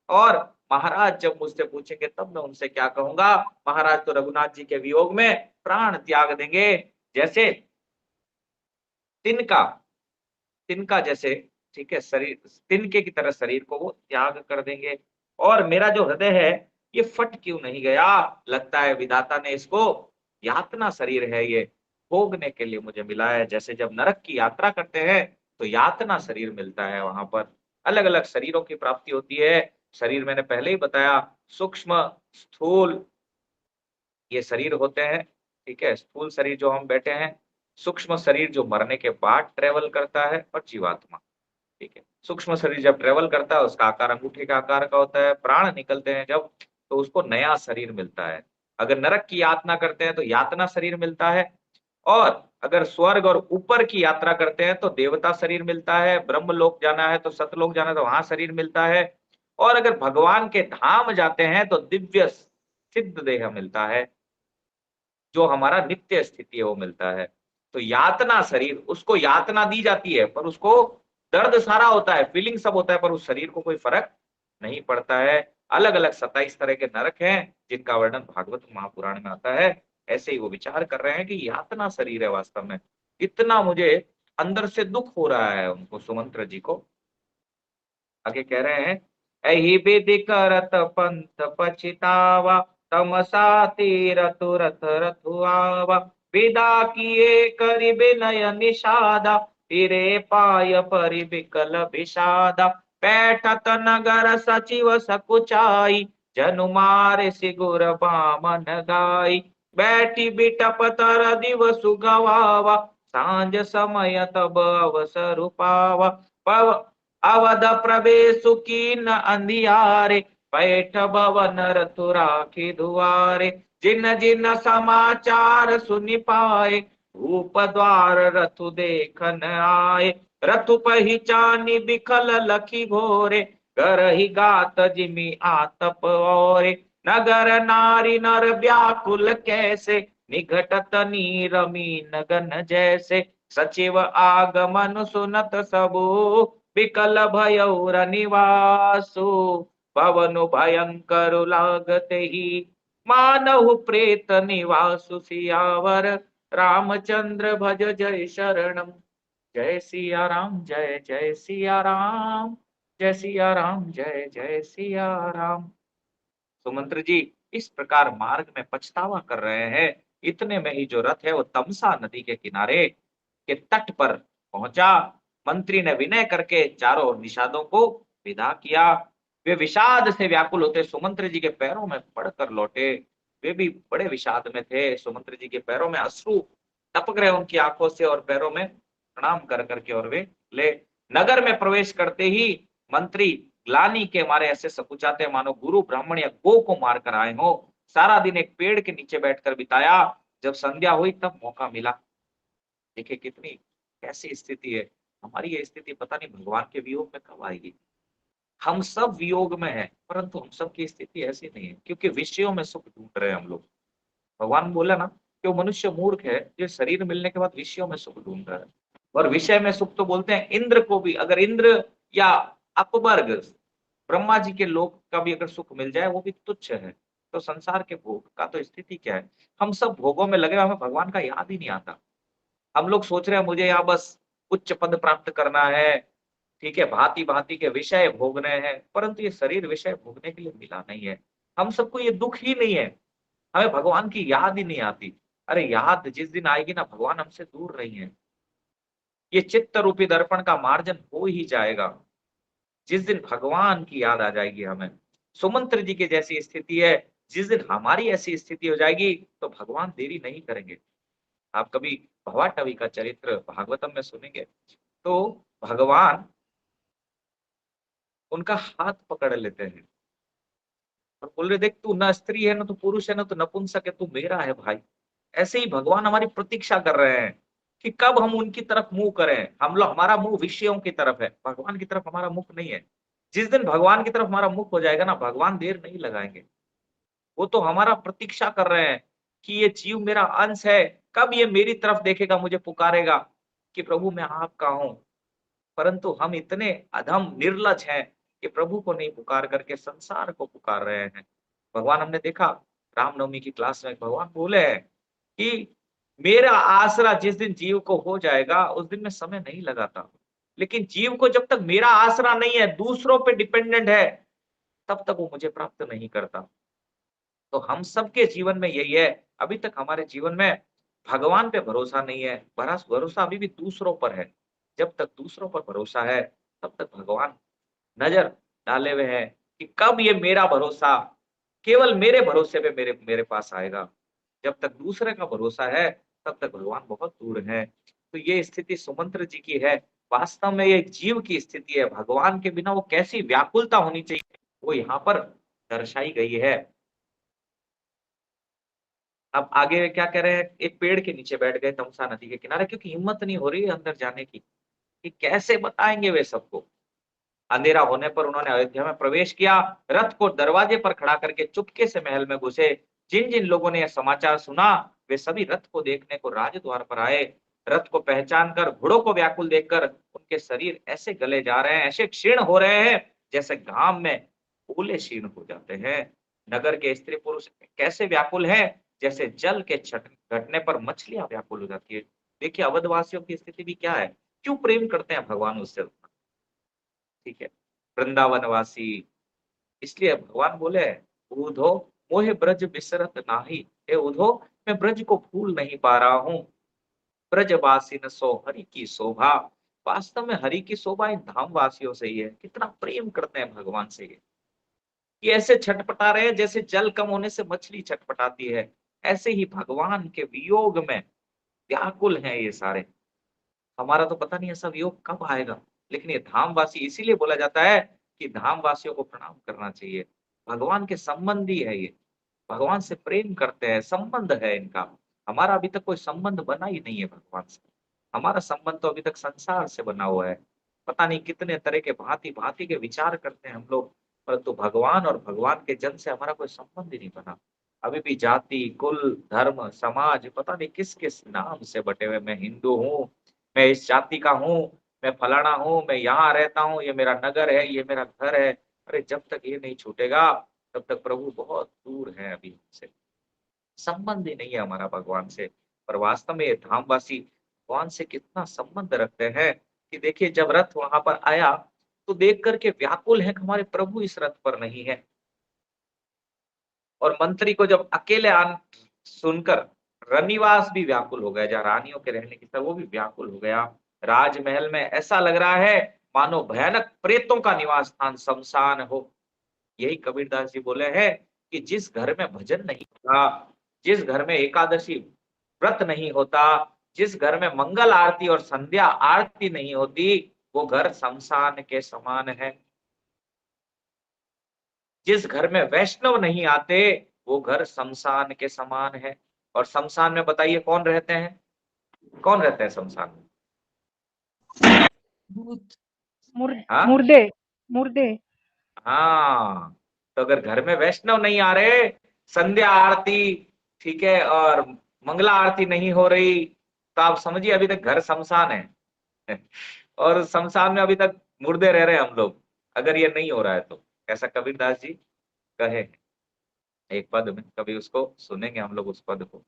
और महाराज जब मुझसे पूछेंगे तब मैं उनसे क्या कहूंगा। महाराज तो रघुनाथ जी के वियोग में प्राण त्याग देंगे, जैसे तिनका तिनका जैसे, ठीक है, शरीर तिनके की तरह शरीर को वो त्याग कर देंगे। और मेरा जो हृदय है ये फट क्यों नहीं गया। लगता है विधाता ने इसको यातना शरीर है ये भोगने के लिए मुझे मिला है। जैसे जब नरक की यात्रा करते हैं तो यातना शरीर मिलता है, वहां पर अलग अलग शरीरों की प्राप्ति होती है। शरीर मैंने पहले ही बताया, सूक्ष्म स्थूल ये शरीर होते हैं। ठीक है, स्थूल शरीर जो हम बैठे हैं, सूक्ष्म शरीर जो मरने के बाद ट्रेवल करता है, और जीवात्मा। ठीक है, सूक्ष्म शरीर जब ट्रेवल करता है उसका आकार अंगूठे का आकार का होता है। प्राण निकलते हैं जब, तो उसको नया शरीर मिलता है। अगर नरक की यातना करते हैं तो यातना शरीर मिलता है। और अगर स्वर्ग और ऊपर की यात्रा करते हैं तो देवता शरीर मिलता है। ब्रह्म लोक जाना है तो सतलोक जाना है तो वहां शरीर मिलता है। और अगर भगवान के धाम जाते हैं तो दिव्य सिद्ध देह मिलता है, जो हमारा नित्य स्थिति है वो मिलता है। तो यातना शरीर, उसको यातना दी जाती है पर उसको दर्द सारा होता है, फीलिंग सब होता है, पर उस शरीर को कोई फर्क नहीं पड़ता है। अलग अलग 27 तरह के नरक हैं जिनका वर्णन भागवत महापुराण में आता है। ऐसे ही वो विचार कर रहे हैं कि यातना शरीर है वास्तव में, इतना मुझे अंदर से दुख हो रहा है उनको, सुमंत्र जी को। आगे कह रहे हैं, एहि विधि करत पंथ पछितावा, तमसा तीर तुरत रथुआवा, विदा किए करि विनय निषादा, फिरे पाय परि विकल विषादा, बैठत नगर सचिव सकुचाई, जनु मारे सिगुर बामन गाई, बैठी बिटप तर दिवसु गवावा, सांझ समय तब अवसर पावा, पव अवध प्रवेशु कीन अंधियारे, बैठ भवन रतु राखी दुआरे, जिन जिन समाचार सुनि पाए, भूप द्वार रथु देखन आए, रथु पहिचानी बिखल लखी घोरे, करहि गात जिमि आतप ओरे, नगर नारी नर व्याकुल कैसे, निघटत नीर मीन गन जैसे, सचिव आगमन सुनत सबो, विकल भयौर निवासु, पवनु भयंकर लागते ही, मानहु प्रेत निवासु, सियावर रामचंद्र भज जय शरणम। जय सिया राम, जय जय सिया राम, जय सिया राम, जय जय सिया राम। सुमंत्र जी इस प्रकार मार्ग में पछतावा कर रहे हैं। इतने में ही जो रथ है वो तमसा नदी के किनारे के तट पर पहुंचा। मंत्री ने विनय करके चारों निषादों को विदा किया। वे विषाद से व्याकुल होते सुमंत्र जी के पैरों में पड़कर लौटे। वे भी बड़े विषाद में थे। सुमंत्र जी के पैरों में अश्रु टपक रहे उनकी आंखों से और पैरों में प्रणाम कर करके और वे ले नगर में प्रवेश करते ही मंत्री ग्लानि के मारे ऐसे सकुचाते मानो गुरु ब्राह्मण या गो को मारकर आए हो। सारा दिन एक पेड़ के नीचे बैठकर बिताया। जब संध्या हुई तब मौका मिला। देखिए कितनी कैसी स्थिति है हमारी। ये स्थिति पता नहीं भगवान के वियोग में कब आएगी। हम सब वियोग में हैं, परंतु हम सब की स्थिति ऐसी नहीं है, क्योंकि विषयों में सुख ढूंढ रहे हैं हम लोग। भगवान बोला ना कि वो मनुष्य मूर्ख है जो शरीर मिलने के बाद विषयों में सुख ढूंढ रहा है। और विषय में सुख तो बोलते हैं इंद्र को भी, अगर इंद्र या अपवर्ग ब्रह्मा जी के लोक का भी अगर सुख मिल जाए वो भी तुच्छ है। तो संसार के भोग का तो स्थिति क्या है। हम सब भोगों में लगे, हमें भगवान का याद ही नहीं आता। हम लोग सोच रहे हैं मुझे यहाँ बस उच्च पद प्राप्त करना है, ठीक है, भांति भांति के विषय भोगने हैं, परंतु ये शरीर विषय भोगने के लिए मिला नहीं है। हम सबको ये दुख ही नहीं है, हमें भगवान की याद ही नहीं आती। अरे याद जिस दिन आएगी ना, भगवान हमसे दूर नहीं है। ये चित्त रूपी दर्पण का मार्जन हो ही जाएगा जिस दिन भगवान की याद आ जाएगी हमें। सुमंत्र जी की जैसी स्थिति है, जिस दिन हमारी ऐसी स्थिति हो जाएगी तो भगवान देरी नहीं करेंगे। आप कभी भवाटवी का चरित्र भागवतम में सुनेंगे तो भगवान उनका हाथ पकड़ लेते हैं और बोल रहे देख तू ना स्त्री है ना तो पुरुष है ना तो नपुंसक है, तू मेरा है भाई। ऐसे ही भगवान हमारी प्रतीक्षा कर रहे हैं कि कब हम उनकी तरफ मुंह करें। हम लोग, हमारा मुंह विषयों की तरफ है, भगवान की तरफ हमारा मुख नहीं है। जिस दिन भगवान की तरफ हमारा मुख हो जाएगा ना, भगवान देर नहीं लगाएंगे। वो तो हमारा प्रतीक्षा कर रहे हैं कि ये जीव मेरा अंश है, कब ये मेरी तरफ देखेगा, मुझे पुकारेगा कि प्रभु मैं आपका हूं। परंतु हम इतने अधम निर्लज हैं कि प्रभु को नहीं पुकार करके संसार को पुकार रहे हैं। भगवान हमने देखा रामनवमी की क्लास में भगवान बोले हैं कि मेरा आसरा जिस दिन जीव को हो जाएगा उस दिन मैं समय नहीं लगाता। लेकिन जीव को जब तक मेरा आसरा नहीं है, दूसरों पे डिपेंडेंट है, तब तक वो मुझे प्राप्त नहीं करता। तो हम सबके जीवन में यही है। अभी तक हमारे जीवन में भगवान पे भरोसा नहीं है, भरोसा अभी भी दूसरों पर है। जब तक दूसरों पर भरोसा है तब तक भगवान नजर डाले हुए हैं कि कब ये मेरा भरोसा, केवल मेरे भरोसे पे मेरे मेरे पास आएगा। जब तक दूसरे का भरोसा है तब तक भगवान बहुत दूर है। तो ये स्थिति सुमंत्र जी की है। वास्तव में ये जीव की स्थिति है। भगवान के बिना वो कैसी व्याकुलता होनी चाहिए वो यहाँ पर दर्शाई गई है। अब आगे क्या कह रहे हैं, एक पेड़ के नीचे बैठ गए तमसा नदी के किनारे, क्योंकि हिम्मत नहीं हो रही है अंदर जाने की कि कैसे बताएंगे वे सबको। अंधेरा होने पर उन्होंने अयोध्या में प्रवेश किया। रथ को दरवाजे पर खड़ा करके चुपके से महल में घुसे। जिन जिन लोगों ने यह समाचार सुना वे सभी रथ को देखने को राजद्वार पर आए। रथ को पहचान कर, घोड़ों को व्याकुल देखकर उनके शरीर ऐसे गले जा रहे हैं, ऐसे क्षीण हो रहे हैं जैसे घाम में ओले क्षीण हो जाते हैं। नगर के स्त्री पुरुष कैसे व्याकुल हैं, जैसे जल के छट घटने पर मछलियां व्याकुल हो जाती है। देखिए अवधवासियों की स्थिति भी क्या है, क्यों प्रेम करते हैं भगवान उससे उतना, ठीक है। वृंदावनवासी, इसलिए भगवान बोले, उधो मोहे ब्रज बिसरत नाही, हे उधो मैं ब्रज को भूल नहीं पा रहा हूँ। ब्रजवासी न सो हरि की शोभा। वास्तव में हरि की शोभा इन धाम वासियों से ही है। कितना प्रेम करते हैं भगवान से ये ऐसे छटपटा रहे हैं जैसे जल कम होने से मछली छटपटाती है। ऐसे ही भगवान के वियोग में व्याकुल हैं ये सारे। हमारा तो पता नहीं ऐसा वियोग कब आएगा, लेकिन ये धामवासी, इसीलिए बोला जाता है कि धामवासियों को प्रणाम करना चाहिए। भगवान के संबंधी है ये, भगवान से प्रेम करते हैं, संबंध है इनका। हमारा अभी तक कोई संबंध बना ही नहीं है भगवान से। हमारा संबंध तो अभी तक संसार से बना हुआ है। पता नहीं कितने तरह के भांति-भांति के विचार करते हैं हम लोग, परंतु भगवान और भगवान के जन से हमारा कोई संबंध ही नहीं बना। अभी भी जाति, कुल, धर्म, समाज, पता नहीं किस-किस नाम से बटे हुए। मैं हिंदू हूँ, मैं इस जाति का हूँ, मैं फलाना हूँ, मैं यहाँ रहता हूँ, ये मेरा नगर है, ये मेरा घर है। अरे जब तक ये नहीं छूटेगा, तब तक प्रभु बहुत दूर है अभी हमसे। संबंध ही नहीं है हमारा भगवान से। पर वास्तव में ये धामवासी भगवान से कितना संबंध रखते हैं कि देखिए जब रथ वहां पर आया, तो देख करके व्याकुल है कि हमारे प्रभु इस रथ पर नहीं है। और मंत्री को जब अकेले आन सुनकर रनिवास भी व्याकुल हो गया, जहाँ रानियों के रहने की तरह वो भी व्याकुल हो गया। राजमहल में ऐसा लग रहा है मानो भयानक प्रेतों का निवास स्थान शमशान हो। यही कबीरदास जी बोले हैं कि जिस घर में भजन नहीं होता, जिस घर में एकादशी व्रत नहीं होता, जिस घर में मंगल आरती और संध्या आरती नहीं होती, वो घर शमशान के समान है। जिस घर में वैष्णव नहीं आते, वो घर शमशान के समान है। और शमशान में बताइए कौन रहते हैं? कौन रहते हैं शमशान में? भूत। हाँ, मुर्दे। मुर्दे। हाँ। तो अगर घर में वैष्णव नहीं आ रहे, संध्या आरती, ठीक है, और मंगला आरती नहीं हो रही, तो आप समझिए अभी तक घर शमशान है। और शमशान में अभी तक मुर्दे रह रहे हैं हम लोग, अगर ये नहीं हो रहा है तो। ऐसा कबीरदास जी कहे हैं एक पद में, कभी उसको सुनेंगे हम लोग उस पद को,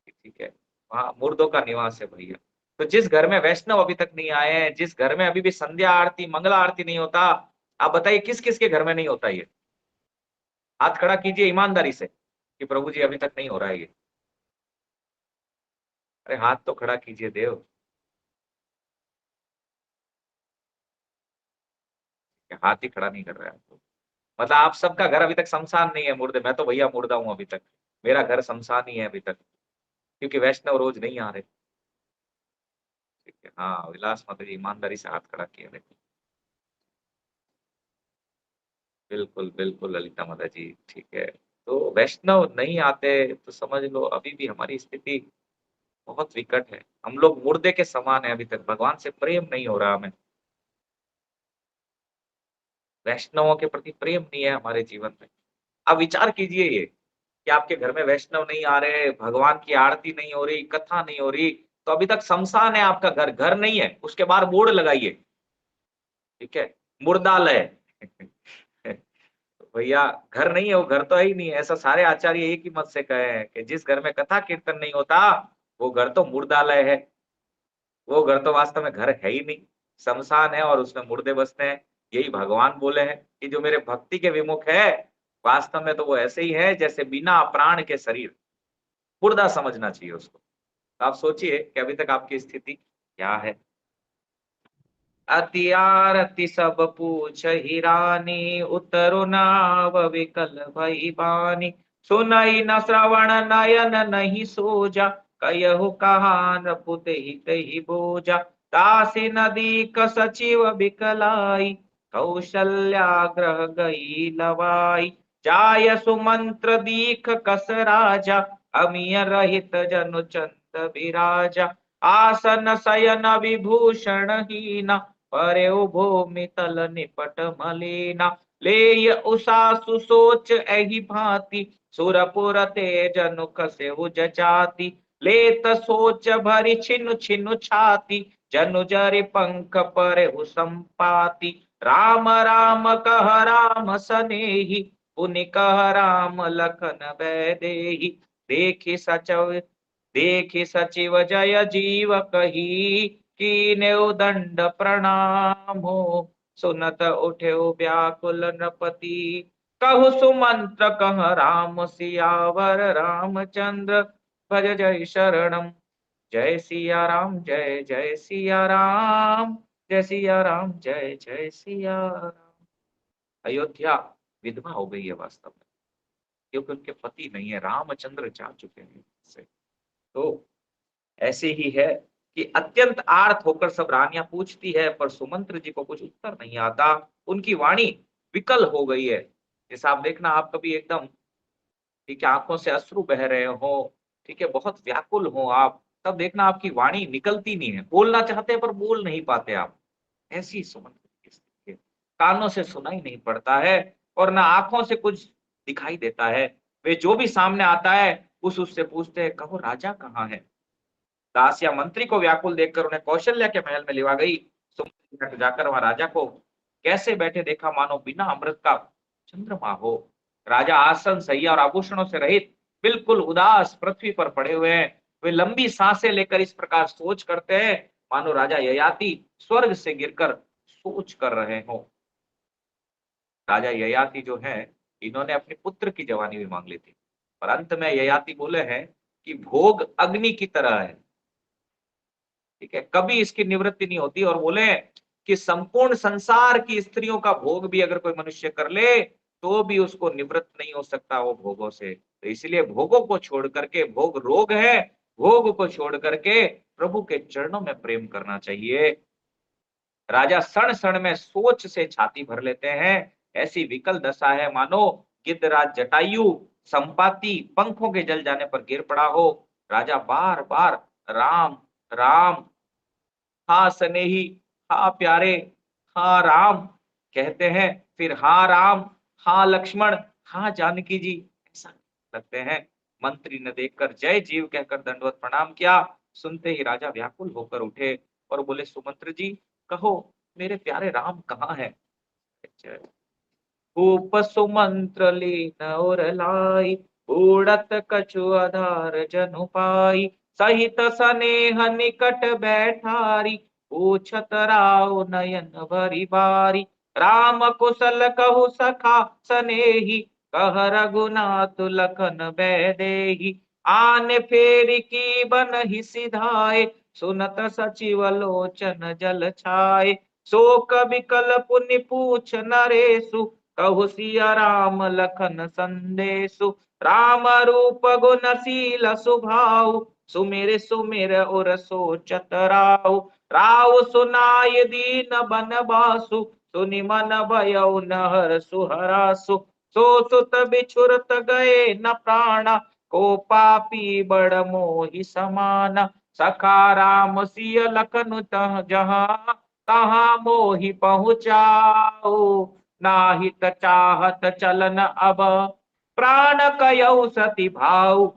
ठीक है। वहाँ मुर्दों का निवास है भैया। तो जिस घर में वैष्णव अभी तक नहीं आए हैं, जिस घर में अभी भी संध्या आरती मंगला आरती नहीं होता, आप बताइए किस किस के घर में नहीं होता ये? हाथ खड़ा कीजिए ईमानदारी से कि प्रभु जी अभी तक नहीं हो रहा है ये। अरे हाथ तो खड़ा कीजिए देव। हाथ ही खड़ा नहीं कर रहे हैं आप तो। मतलब आप सबका घर अभी तक शमशान नहीं है, मुर्दे। मैं तो भैया मुर्दा हूँ अभी तक, मेरा घर शमशान ही है अभी तक, क्योंकि वैष्णव रोज नहीं आ रहे। ठीक है, हाँ, विलास माता जी ईमानदारी से हाथ खड़ा किए, देखो। बिल्कुल बिल्कुल ललिता माता जी, ठीक है। तो वैष्णव नहीं आते तो समझ लो अभी भी हमारी स्थिति बहुत विकट है। हम लोग मुर्दे के समान है, अभी तक भगवान से प्रेम नहीं हो रहा हमें। वैष्णवों के प्रति प्रेम नहीं है हमारे जीवन में। आप विचार कीजिए ये कि आपके घर में वैष्णव नहीं आ रहे, भगवान की आरती नहीं हो रही, कथा नहीं हो रही, तो अभी तक शमशान है आपका घर, घर नहीं है। उसके बाहर बोर्ड लगाइए, ठीक है, मुर्दालय। भैया घर नहीं है, वो घर तो है ही नहीं है। ऐसा सारे आचार्य एक ही मत से कहे हैं कि जिस घर में कथा कीर्तन नहीं होता, वो घर तो मुर्दालय है। वो घर तो वास्तव में घर है ही नहीं, शमशान है और उसमें मुर्दे बसते हैं। यही भगवान बोले हैं कि जो मेरे भक्ति के विमुख है, वास्तव में तो वो ऐसे ही है जैसे बिना प्राण के शरीर, मुर्दा समझना चाहिए उसको। तो आप सोचिए कि अभी तक आपकी स्थिति क्या है। अति आरती सब पूछ ही रानी, उतरु नाव विकल भई बानी। सुनई न श्रवण नयन नहीं सोजा, कयहु कहान पुते ही कही बोजा। दासी नदी क सचिव बिकलाई, कौशल्या ग्रह गई लवाई। जाय सुमंत्र दीख कस राजा, अमिय रहित जनु चंद विराजा। आसन शयन विभूषण हीना, परे भूमि तल निपट मलिना। लेय उषा सुसोच एहि भांति, सुरपुर तेज नुख से जाति। लेत सोच भरी छिनु छिनु छाती, जनु जरि पंख पर संपाति। राम राम कह राम सनेही, पुनि कह राम लखन बैदेही। देखि सचव देखि सचिव जय जीव कही, कीन्यु दंड प्रणाम हो। सुनत उठे व्याकुल नृपति, कहु सुमंत्र कह राम सियावर रामचंद्र भज जय शरणम। जय सिया राम जय जय सिया राम, जय सिया राम जय जय सिया राम। अयोध्या विधवा हो गई है वास्तव में, क्योंकि उनके पति नहीं है, रामचंद्र जा चुके हैं से। तो ऐसे ही है कि अत्यंत आर्त होकर सब रानियां पूछती है, पर सुमंत्र जी को कुछ उत्तर नहीं आता। उनकी वाणी विकल हो गई है। जैसा आप देखना, आप कभी एकदम, ठीक है, आंखों से अश्रु बह रहे हो, ठीक है, बहुत व्याकुल हो आप, तब देखना आपकी वाणी निकलती नहीं है। बोलना चाहते हैं पर बोल नहीं पाते आप। ऐसी सुमंत्र की स्थिति है। कानों से सुनाई नहीं पड़ता है और ना आंखों से कुछ दिखाई देता है। वे जो भी सामने आता है उससे पूछते हैं, कहो राजा कहाँ है। दासिया मंत्री को व्याकुल देखकर उन्हें कौशल्या के महल में लिवा गई। सुमंत्र जाकर वहां राजा को कैसे बैठे देखा, मानो बिना अमृत का चंद्रमा हो। राजा आसन सैया और आभूषणों से रहित बिल्कुल उदास पृथ्वी पर पड़े हुए हैं। वे लंबी सांसें लेकर इस प्रकार सोच करते हैं, मानो राजा ययाति स्वर्ग से गिरकर सोच कर रहे हो। राजा ययाति जो है, इन्होंने अपने पुत्र की जवानी भी मांग ली थी, पर अंत में ययाति बोले हैं कि भोग अग्नि की तरह है, ठीक है, कभी इसकी निवृत्ति नहीं होती। और बोले कि संपूर्ण संसार की स्त्रियों का भोग भी अगर कोई मनुष्य कर ले तो भी उसको निवृत्त नहीं हो सकता वो भोगों से। तो इसलिए भोगों को छोड़ करके, भोग रोग है, भोग को छोड़ करके प्रभु के चरणों में प्रेम करना चाहिए। राजा क्षण क्षण में सोच से छाती भर लेते हैं। ऐसी विकल दशा है, मानो गिद्धराज जटायु संपाति पंखों के जल जाने पर गिर पड़ा हो। राजा बार बार राम राम, हाँ स्नेही, हाँ प्यारे, हाँ राम कहते हैं, फिर हाँ राम, हाँ लक्ष्मण, हाँ जानकी जी, ऐसा लगते हैं। मंत्री ने देखकर जय जीव कहकर दंडवत प्रणाम किया। सुनते ही राजा व्याकुल होकर उठे और बोले, सुमंत्र जी कहो मेरे प्यारे राम कहाँ है। भूप सुमंत्र लीन और लाई, उड़त कछु आधार जनु पाई। सहित सनेह निकट बैठारी, पूछत राव नयन भरी बारी। राम कुशल कहु सखा सनेही, कह रघुनाथ लखन बैदेही। आन फेरी की बन ही सिधाए, सुनत सचिव लोचन जल छाए। शोक विकल पुनि पूछ नरेशु, कहु सिया राम लखन संदेशु। राम रूप गुणशील स्वभाव, सुमिर सुमिर उर सोचत राव। राव सुनाय दीन बनवासु, सुनि मन भयउ न हरसु हरासु। सो सुत बिछुरत गए न प्राणा, को पापी बड़ मोहि समाना। सखा राम सिय लखन तह जहाँ, तहाँ मोहि पहुँचाओ। नाहित चाहत चलन अब, प्राण कयौ सति भाऊ।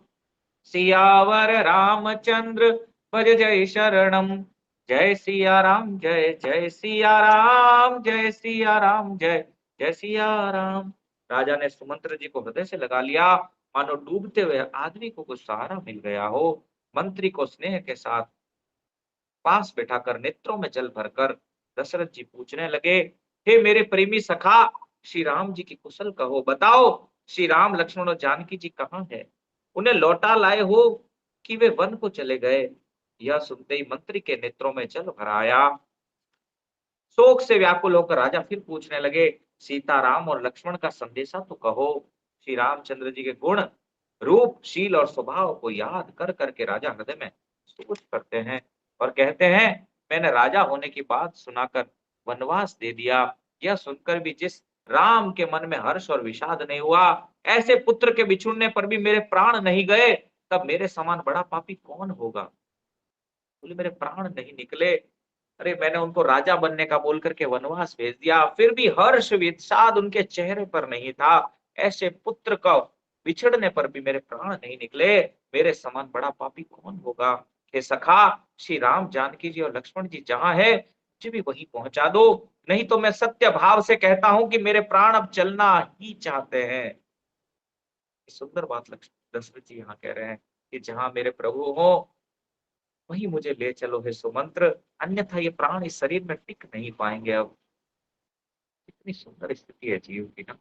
सियावर रामचंद्र भज जय शरणम। जय सिया राम जय जय सिया राम, जय सिया राम जय जय सिया राम। राजा ने सुमंत्र जी को हृदय से लगा लिया, मानो डूबते हुए आदमी को कुछ सहारा मिल गया हो। मंत्री को स्नेह के साथ पास बैठाकर नेत्रों में जल भरकर दशरथ जी पूछने लगे, हे मेरे प्रेमी सखा, श्री राम जी की कुशल कहो। बताओ श्री राम लक्ष्मण और जानकी जी कहाँ है। उन्हें लौटा लाए हो कि वे वन को चले गए। यह सुनते ही मंत्री के नेत्रों में जल भर आया। शोक से व्याकुल होकर राजा फिर पूछने लगे, सीता राम और लक्ष्मण का संदेशा तो कहो। श्री रामचंद्र जी के गुण रूप शील और स्वभाव को याद कर करके राजा हृदय में सोच करते हैं और कहते हैं, मैंने राजा होने की बात सुनाकर वनवास दे दिया। यह सुनकर भी जिस राम के मन में हर्ष और विषाद नहीं हुआ, ऐसे पुत्र के बिछुड़ने पर भी मेरे प्राण नहीं गए, तब मेरे समान बड़ा पापी कौन होगा। बोले मेरे प्राण नहीं निकले, अरे मैंने उनको राजा बनने का बोल करके वनवास भेज दिया, फिर भी हर्ष विषाद उनके चेहरे पर नहीं था। ऐसे पुत्र को बिछड़ने पर भी मेरे प्राण नहीं निकले, मेरे समान बड़ा पापी कौन होगा। हे सखा, श्री राम जानकी जी और लक्ष्मण जी जहां है, मुझे भी वहीं पहुंचा दो, नहीं तो मैं सत्य भाव से कहता हूं कि मेरे प्राण अब चलना ही चाहते हैं। सुंदर बात लक्ष्मण दशरथ जी यहाँ कह रहे हैं कि जहां मेरे प्रभु हो वहीं मुझे ले चलो हे सुमंत्र, अन्यथा ये प्राण इस शरीर में टिक नहीं पाएंगे। अब कितनी सुंदर स्थिति है जीव की ना।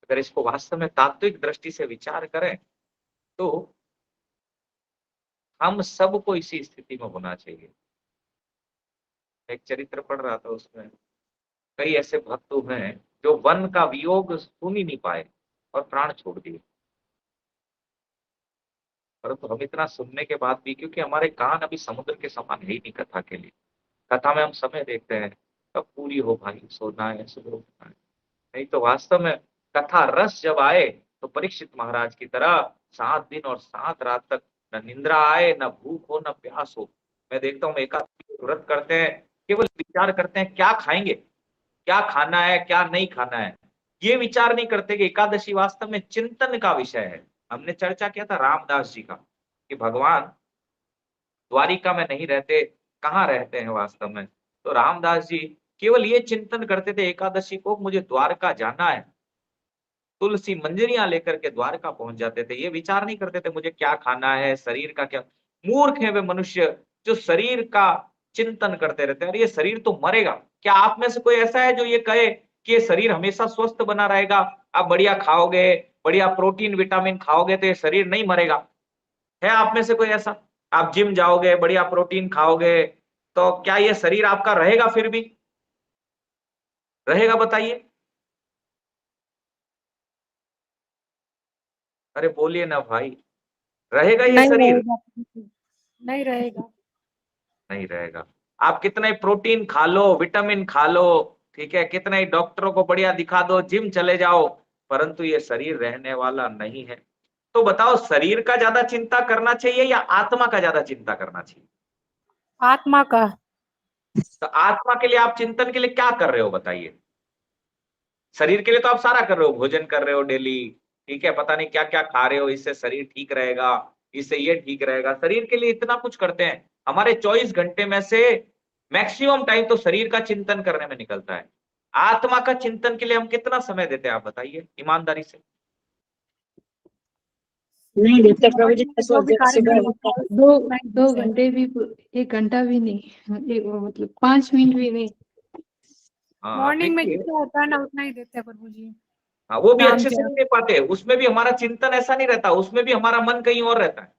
अगर इसको वास्तव में तात्विक दृष्टि से विचार करें तो हम सबको इसी स्थिति में होना चाहिए। एक चरित्र पढ़ रहा था, उसमें कई ऐसे भक्त हैं जो वन का वियोग सुन ही नहीं पाए और प्राण छोड़ दिए। परंतु हम इतना सुनने के बाद भी, क्योंकि हमारे कान अभी समुद्र के समान है ही नहीं कथा के लिए, कथा में हम समय देखते हैं कब पूरी हो भाई, सोना है सुबह उठना है। नहीं तो वास्तव में कथा रस जब आए तो परीक्षित महाराज की तरह 7 दिन और 7 रात तक न निंद्रा आए, न भूख हो, न प्यास हो। मैं देखता हूँ एकादशी व्रत करते हैं, केवल विचार करते हैं क्या खाएंगे, क्या खाना है, क्या नहीं खाना है। ये विचार नहीं करते कि एकादशी वास्तव में चिंतन का विषय है। हमने चर्चा किया था रामदास जी का कि भगवान द्वारिका में नहीं रहते, कहाँ रहते हैं वास्तव में। तो रामदास जी केवल ये चिंतन करते थे एकादशी को, मुझे द्वारका जाना है, तुलसी मंजरियां लेकर के द्वारका पहुंच जाते थे। ये विचार नहीं करते थे मुझे क्या खाना है, शरीर का क्या। मूर्ख है वे मनुष्य जो शरीर का चिंतन करते रहते हैं। अरे ये शरीर तो मरेगा। क्या आप में से कोई ऐसा है जो ये कहे कि ये शरीर हमेशा स्वस्थ बना रहेगा, आप बढ़िया खाओगे, बढ़िया प्रोटीन विटामिन खाओगे तो ये शरीर नहीं मरेगा? है आप में से कोई ऐसा? आप जिम जाओगे, बढ़िया प्रोटीन खाओगे, तो क्या ये शरीर आपका रहेगा? फिर भी रहेगा? बताइए। अरे बोलिए ना भाई, रहेगा ये नहीं शरीर? रहेगा। नहीं रहेगा। नहीं रहेगा। आप कितना ही प्रोटीन खा लो, विटामिन खा लो, ठीक है, कितना ही डॉक्टरों को बढ़िया दिखा दो, जिम चले जाओ, परंतु ये शरीर रहने वाला नहीं है। तो बताओ, शरीर का ज्यादा चिंता करना चाहिए या आत्मा का ज्यादा चिंता करना चाहिए? आत्मा का। तो आत्मा के लिए आप चिंतन के लिए क्या कर रहे हो बताइए? शरीर के लिए तो आप सारा कर रहे हो, भोजन कर रहे हो डेली, ठीक है, पता नहीं क्या क्या खा रहे हो, इससे शरीर ठीक रहेगा, इससे ये ठीक रहेगा, शरीर के लिए इतना कुछ करते हैं। हमारे 24 घंटे में से मैक्सिमम टाइम तो शरीर का चिंतन करने में निकलता है। आत्मा का चिंतन के लिए हम कितना समय देते हैं, आप बताइए ईमानदारी से। नहीं देते प्रभु जी, मॉर्निंग में 10 जो भी बजे सुबह कार्यक्रम होता उठते है हैं। उसमें दो से घंटे भी, 1 घंटा भी नहीं, मतलब 5 मिनट भी नहीं। हाँ अब मॉर्निंग में देखिए, जितना होता है ना उतना ही देते हैं प्रभु जी। हाँ वो भी नाम अच्छे के से नहीं दे पाते, उसमें भी हमारा चिंतन ऐसा नहीं रहता, उसमें भी हमारा मन कहीं और रहता है।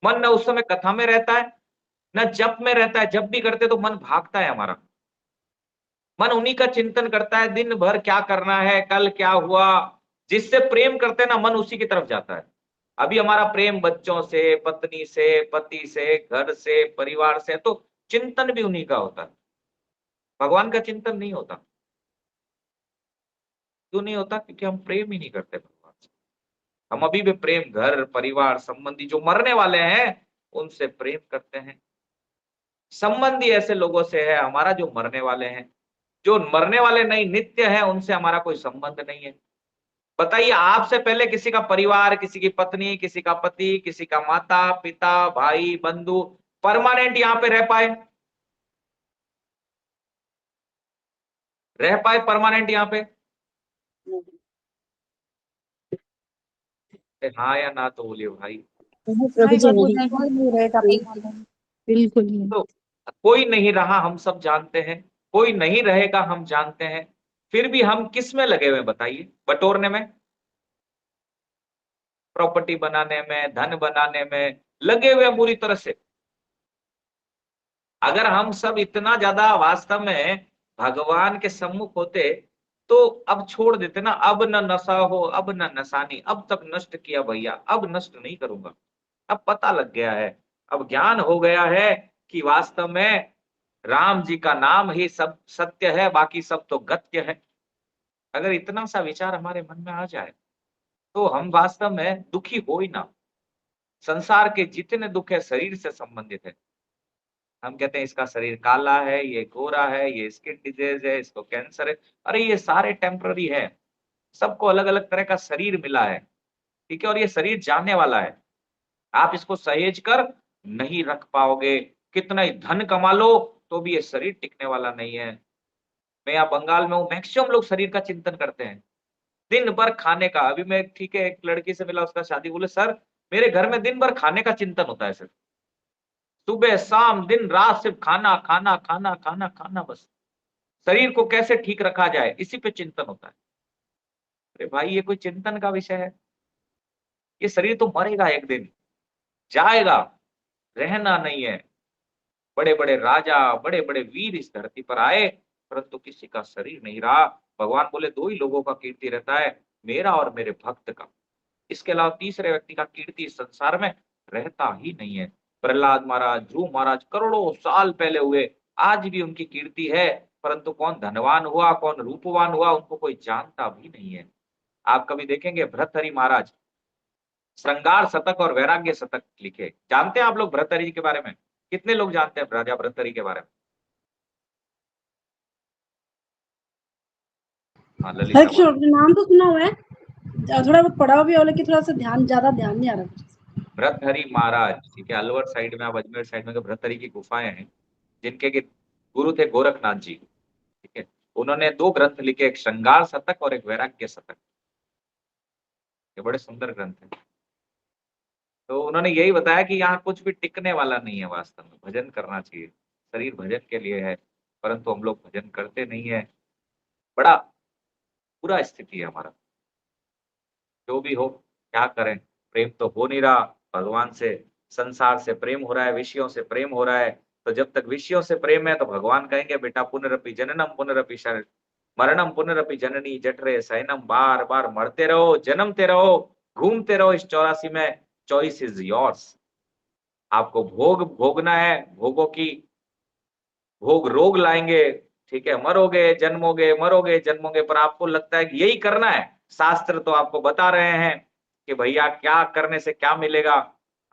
मन न उस समय कथा में रहता है, न जप में रहता है, जप भी करते तो मन भागता है हमारा। मन उन्हीं का चिंतन करता है, दिन भर क्या करना है, कल क्या हुआ। जिससे प्रेम करते हैं ना, मन उसी की तरफ जाता है। अभी हमारा प्रेम बच्चों से, पत्नी से, पति से, घर से, परिवार से, तो चिंतन भी उन्हीं का होता है। भगवान का चिंतन नहीं होता। क्यों नहीं होता? क्योंकि हम प्रेम ही नहीं करते भगवान से। हम अभी भी प्रेम घर परिवार संबंधी जो मरने वाले हैं उनसे प्रेम करते हैं। संबंधी ऐसे लोगों से है हमारा जो मरने वाले हैं। जो मरने वाले नहीं, नित्य है, उनसे हमारा कोई संबंध नहीं है। बताइए, आपसे पहले किसी का परिवार, किसी की पत्नी, किसी का पति, किसी का माता पिता भाई बंधु परमानेंट यहाँ पे रह पाए परमानेंट यहाँ पे? हाँ या ना तो बोलिए भाई। प्रभु नहीं जी प्रभु नहीं। जी, कोई नहीं रहेगा बिल्कुल, परमानेंट। बिल्कुल नहीं। तो कोई नहीं रहा हम सब जानते हैं, कोई नहीं रहेगा हम जानते हैं, फिर भी हम किस में लगे हुए हैं बताइए? बटोरने में, प्रॉपर्टी बनाने में, धन बनाने में लगे हुए हैं पूरी तरह से। अगर हम सब इतना ज्यादा वास्तव में भगवान के सम्मुख होते तो अब छोड़ देते ना, अब न नशा हो, अब न नशानी, अब तक नष्ट किया भैया, अब नष्ट नहीं करूंगा। अब पता लग गया है, अब ज्ञान हो गया है कि वास्तव में राम जी का नाम ही सब सत्य है, बाकी सब तो गत्य है। अगर इतना सा विचार हमारे मन में आ जाए तो हम वास्तव में दुखी हो ही ना। संसार के जितने दुख है शरीर से संबंधित है। हम कहते हैं इसका शरीर काला है, ये गोरा है, ये स्किन डिजीज है, इसको कैंसर है। अरे ये सारे टेम्पररी है। सबको अलग अलग तरह का शरीर मिला है, ठीक है, और ये शरीर जाने वाला है। आप इसको सहेज कर नहीं रख पाओगे, कितना ही धन कमा लो तो भी ये शरीर टिकने वाला नहीं है। मैं यहाँ बंगाल में हूँ, मैक्सिमम लोग शरीर का चिंतन करते हैं, दिन भर खाने का। अभी मैं ठीक है एक लड़की से मिला, उसका शादी, बोले सर मेरे घर में दिन भर खाने का चिंतन होता है सर, सुबह शाम दिन रात सिर्फ खाना खाना खाना खाना खाना, बस शरीर को कैसे ठीक रखा जाए इसी पे चिंतन होता है। अरे भाई ये कोई चिंतन का विषय है? ये शरीर तो मरेगा एक दिन, जाएगा, रहना नहीं है। बड़े बड़े राजा, बड़े बड़े वीर इस धरती पर आए, परंतु किसी का शरीर नहीं रहा। भगवान बोले दो ही लोगों का कीर्ति रहता है, मेरा और मेरे भक्त का। इसके अलावा तीसरे व्यक्ति का कीर्ति इस संसार में रहता ही नहीं है। प्रहलाद महाराज, ध्रुव महाराज करोड़ों साल पहले हुए, आज भी उनकी कीर्ति है, परंतु कौन धनवान हुआ, कौन रूपवान हुआ, उनको कोई जानता भी नहीं है। आप कभी देखेंगे भर्तहरि महाराज श्रृंगार शतक और वैराग्य शतक लिखे, जानते हैं आप लोग भर्तहरि जी के बारे में? कितने लोग जानते हैं राजा भर्तहरि के बारे में? हाँ ललिता हर नाम तो सुना हुआ है, थोड़ा बहुत पढ़ा हुआ भी है, लेकिन थोड़ा सा ज्यादा ध्यान नहीं आ रहा मुझे। भर्तहरि महाराज, ठीक है, अलवर साइड में, आप अजमेर साइड में भर्तहरि की गुफाएं हैं, जिनके के गुरु थे गोरखनाथ जी, ठीक है। उन्होंने दो ग्रंथ लिखे, एक श्रृंगार शतक और एक वैराग्य शतक। ये बड़े सुंदर ग्रंथ हैं। तो उन्होंने यही बताया कि यहाँ कुछ भी टिकने वाला नहीं है, वास्तव में भजन करना चाहिए, शरीर भजन के लिए है, परंतु हम लोग भजन करते नहीं है। बड़ा बुरा स्थिति है हमारा। जो भी हो, क्या करें, प्रेम तो हो नहीं रहा भगवान से, संसार से प्रेम हो रहा है, विषयों से प्रेम हो रहा है। तो जब तक विषयों से प्रेम है तो भगवान कहेंगे बेटा पुनरपि जननम पुनरपि शरण मरणम पुनरपि जननी जठरे शयनम, बार बार मरते रहो, जन्मते रहो, घूमते रहो इस 84 में, चॉइस इज योर्स। आपको भोग भोगना है, भोगों की भोग रोग लाएंगे, ठीक है, मरोगे जन्मोगे, मरोगे जन्मोगे, पर आपको लगता है कि यही करना है। शास्त्र तो आपको बता रहे हैं कि भैया क्या करने से क्या मिलेगा।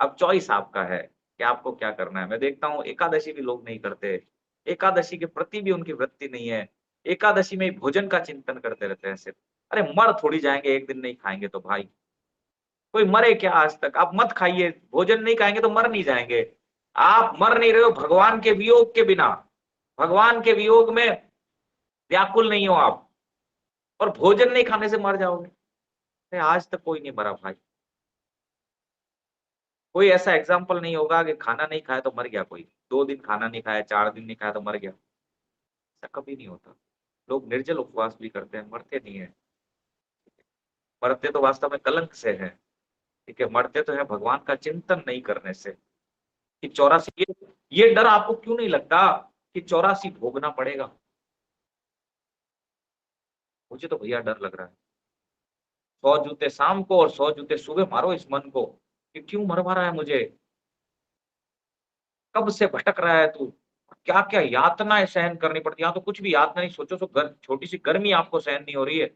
अब चॉइस आपका है कि आपको क्या करना है। मैं देखता हूँ एकादशी भी लोग नहीं करते, एकादशी के प्रति भी उनकी वृत्ति नहीं है, एकादशी में भोजन का चिंतन करते रहते हैं सिर्फ। अरे मर थोड़ी जाएंगे एक दिन नहीं खाएंगे तो भाई, कोई मरे क्या आज तक? आप मत खाइए, भोजन नहीं खाएंगे तो मर नहीं जाएंगे। आप मर नहीं रहे हो भगवान के वियोग के बिना, भगवान के वियोग में व्याकुल नहीं हो आप, और भोजन नहीं खाने से मर जाओगे। अरे आज तक कोई नहीं मरा भाई, कोई ऐसा एग्जाम्पल नहीं होगा कि खाना नहीं खाया तो मर गया कोई, 2 दिन खाना नहीं खाया, 4 दिन नहीं खाया तो मर गया, ऐसा कभी नहीं होता। लोग निर्जल उपवास भी करते हैं, मरते नहीं है। मरते तो वास्तव में कलंक से है, ठीक है, मरते तो है भगवान का चिंतन नहीं करने से। कि 84, ये डर आपको क्यों नहीं लगता कि 84 भोगना पड़ेगा? मुझे तो भैया डर लग रहा है। 100 जूते शाम को और 100 जूते सुबह मारो इस मन को कि क्यों मरवा रहा है मुझे, कब से भटक रहा है तू, क्या क्या यातनाएं सहन करनी पड़ती है। यहाँ तो कुछ भी यातना नहीं, सोचो सो छोटी सी गर्मी आपको सहन नहीं हो रही है,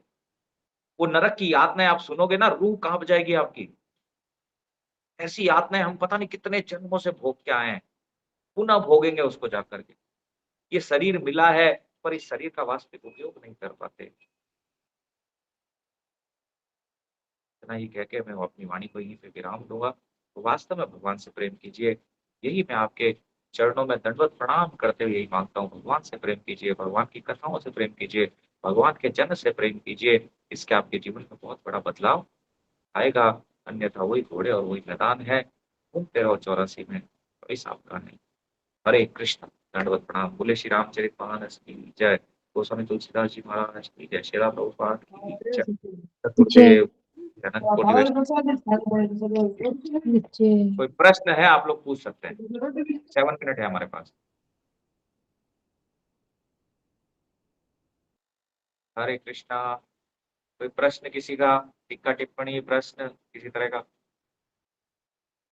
वो नरक की यातनाएं आप सुनोगे ना, रूह कांप जाएगी आपकी। ऐसी यातनाएं हम पता नहीं कितने जन्मों से भोग के आए हैं, पुनः भोगेंगे उसको जाकर के। ये शरीर मिला है, पर इस शरीर का वास्तविक उपयोग नहीं कर पाते। इतना ही कह के मैं अपनी वाणी को यहीं पे विराम दूंगा। तो वास्तव में भगवान से प्रेम कीजिए, यही मैं आपके चरणों में दंडवत प्रणाम करते हुए यही मांगता हूँ। भगवान से प्रेम कीजिए, भगवान की कथाओं से प्रेम कीजिए, भगवान के जन से प्रेम कीजिए, इसके आपके जीवन में बहुत बड़ा बदलाव आएगा। अन्यथा वही घोड़े और वही मैदान है, घूमते रहो 84 में, कोई आपका नहीं। हरे कृष्ण, दंडवत प्रणाम। बोले श्री रामचरित मानस की जय, गोस्वामी तुलसीदास जी महाराज की जय, श्री राम प्रभुपाद की जय, सतगुरुदेव अनंत कोटि वैष्णव। कोई प्रश्न है आप लोग पूछ सकते हैं, 7 मिनट है हमारे पास। हरे कृष्णा। कोई प्रश्न किसी का, टिक्का टिप्पणी प्रश्न किसी तरह का?